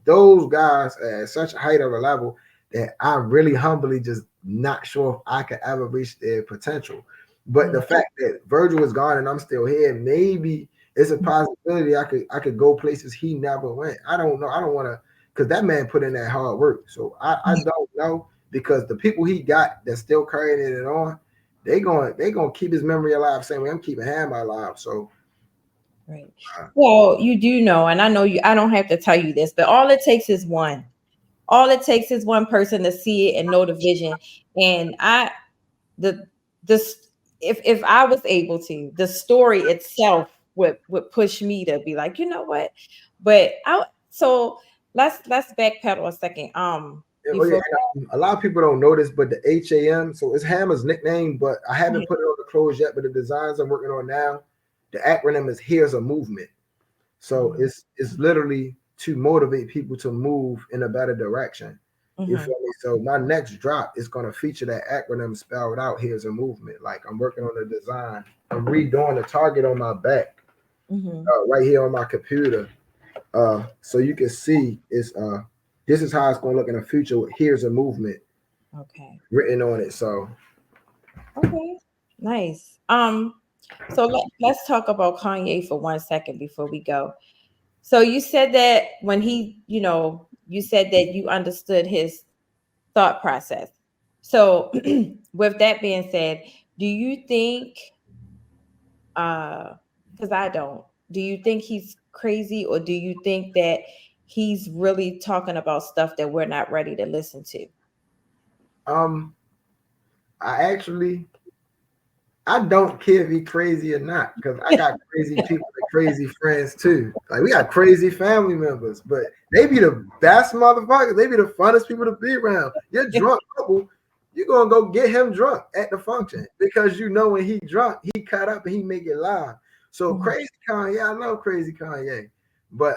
those guys at such a height of a level that I really humbly just not sure if I could ever reach their potential. But the Mm. fact that Virgil is gone and I'm still here, maybe it's a possibility I could go places he never went. I don't know. I don't want to because that man put in that hard work. So I don't know because the people he got that's still carrying it on they gonna keep his memory alive, same way I'm keeping Hammer alive. So Right. uh, Well, you do know, and I know you, I don't have to tell you this, but all it takes is one. All it takes is one person to see it and know the vision. And the this if I was able to, the story itself would push me to be like, you know what? But I so let's backpedal a second. oh yeah, Before and a lot of people don't know this, but the HAM, so it's Hammer's nickname, but I haven't put it on the clothes yet. But the designs I'm working on now, the acronym is Here's a Movement. So Mhm. it's literally to motivate people to move in a better direction. You Mhm. feel me? So my next drop is gonna feature that acronym spelled out. Here's a movement. Like I'm working on the design. I'm redoing the target on my back, Mhm. right here on my computer. So you can see it's this is how it's gonna look in the future. Here's a movement Okay. written on it. So Okay. Nice. So let's talk about Kanye for 1 second before we go. So you said that when he, you said that you understood his thought process. So with that being said, do you think because I don't, do you think he's crazy or do you think that he's really talking about stuff that we're not ready to listen to? um I don't care if he crazy or not, because I got crazy people and crazy friends too. Like we got crazy family members, but they be the best motherfuckers. They be the funnest people to be around. Your drunk couple, you gonna go get him drunk at the function because you know when he drunk, he cut up and he make it live. So Mhm, crazy Kanye, I love crazy Kanye, but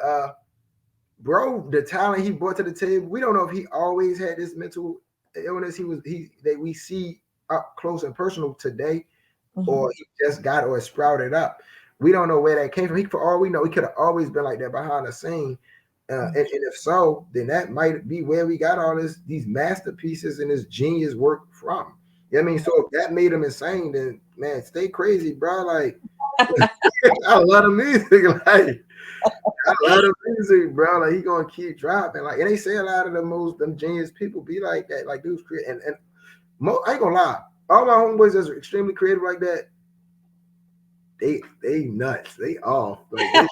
bro, the talent he brought to the table, we don't know if he always had this mental illness he that we see up close and personal today, mhm, or he just got or sprouted up. We don't know where that came from. He, for all we know, he could have always been like that behind the scene. And if so, then that might be where we got all these masterpieces and this genius work from. You know what I mean? So if that made him insane, then man, stay crazy, bro. Like I love the music. Like I love the music, bro. Like he gonna keep dropping. Like and they say a lot of the most them genius people be like that. Like dudes create and I ain't gonna lie. All my homeboys that's extremely creative like that, they nuts. They off. Like they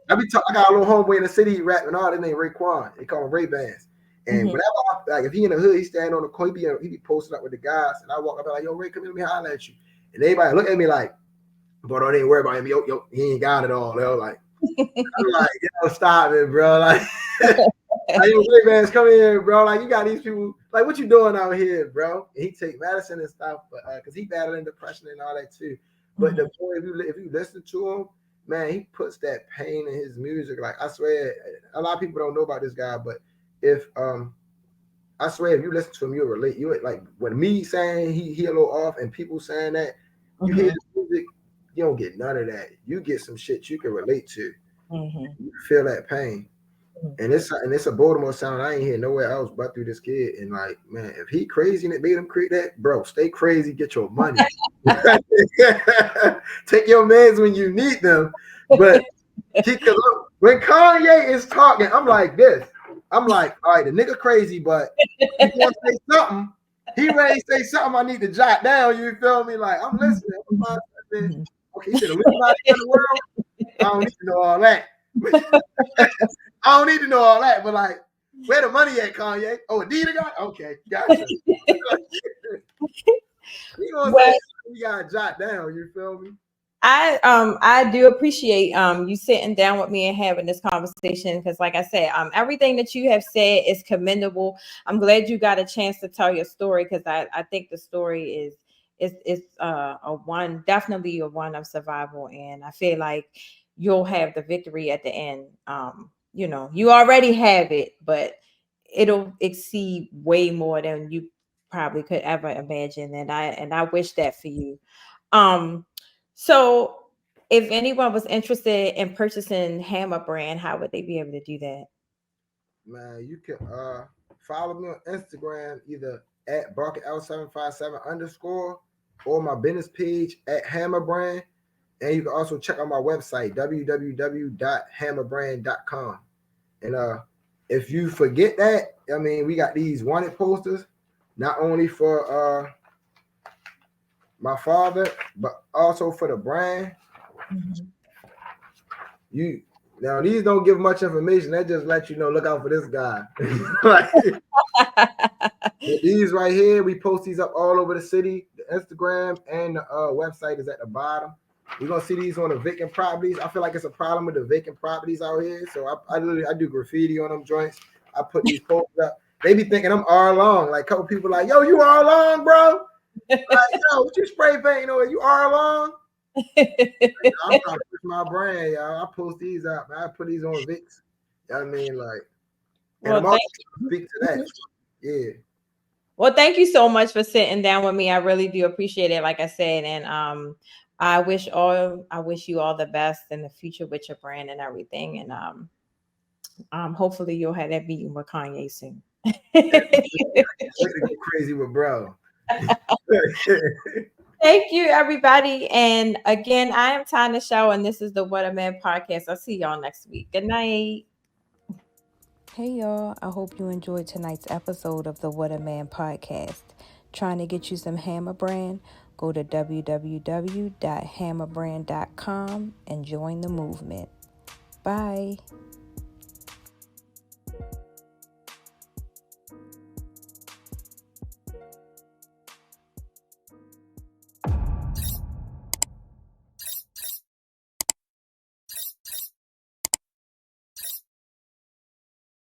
I got a little homeboy in the city rapping all his name Raekwon. They call him Ray Bans. And mhm, whenever like if he in the hood, he stand on the corner, he be posting up with the guys, and I walk up like, yo, Ray, come here, let me holler at you. And everybody look at me like, bro, don't even worry about him. Yo, he ain't got it all. They're like, I'm like, yo, stop it, bro. Like, like yo, Ray Bans, come here, bro. Like, you got these people. Like, what you doing out here, bro? And he take medicine and stuff, but because he battling depression and all that too. But the mhm, boy, if you listen to him, man, he puts that pain in his music. Like, I swear, a lot of people don't know about this guy, but if I swear, if you listen to him, you'll relate. You like when me saying he a little off, and people saying that, you hear mhm, his music, you don't get none of that. You get some shit you can relate to. mhm, You feel that pain. mhm. And it's a Baltimore sound I ain't hear nowhere else but through this kid. And like, man, if he crazy and it made him create that, bro, stay crazy, get your money. Take your mans when you need them. But when Kanye is talking, I'm like this. I'm like, all right, the nigga crazy, but he gonna say something. He ready to say something I need to jot down. You feel me? Like I'm listening. Okay, he said Illuminati in the world. I don't need to know all that. I don't need to know all that, but like, where the money at, Kanye? Oh, Adidas got? Okay, gotcha. He gonna say Well, something we gotta jot down. You feel me? I do appreciate you sitting down with me and having this conversation, because like I said, everything that you have said is commendable. I'm glad you got a chance to tell your story, because I think the story is a one, definitely a one of survival, and I feel like you'll have the victory at the end. You already have it, but it'll exceed way more than you probably could ever imagine, and I wish that for you. um so if anyone was interested in purchasing Hammer brand, how would they be able to do that? Man, you can follow me on Instagram either at Barca L757 underscore or my business page at Hammer Brand. And you can also check out my website, www.hammerbrand.com. And if you forget that, I mean, we got these wanted posters, not only for my father, but also for the brand. Mhm. You now these don't give much information. That just let you know, look out for this guy. Like, these right here, we post these up all over the city. The Instagram and the website is at the bottom. You're gonna see these on the vacant properties. I feel like it's a problem with the vacant properties out here. So I do graffiti on them joints. I put these posters up. They be thinking I'm R long. Like a couple people like, yo, you R long, bro? Like, yo, what you spray painting on? You R long? I'm trying to push my brand, y'all. I post these out, man. I put these on Vix. You know what I mean? Like, and I'm Well, also thank trying to speak to that. Yeah. well, thank you so much for sitting down with me. I really do appreciate it, like I said. And I wish you all the best in the future with your brand and everything. And hopefully you'll have that meeting with Kanye soon. Wait to go crazy with bro. Thank you, everybody. And again, I am Tanya Shaw, and this is the What a Man podcast. I'll see y'all next week. Good night. Hey, y'all. I hope you enjoyed tonight's episode of the What a Man podcast. Trying to get you some Hammer brand? Go to www.hammerbrand.com and join the movement. Bye.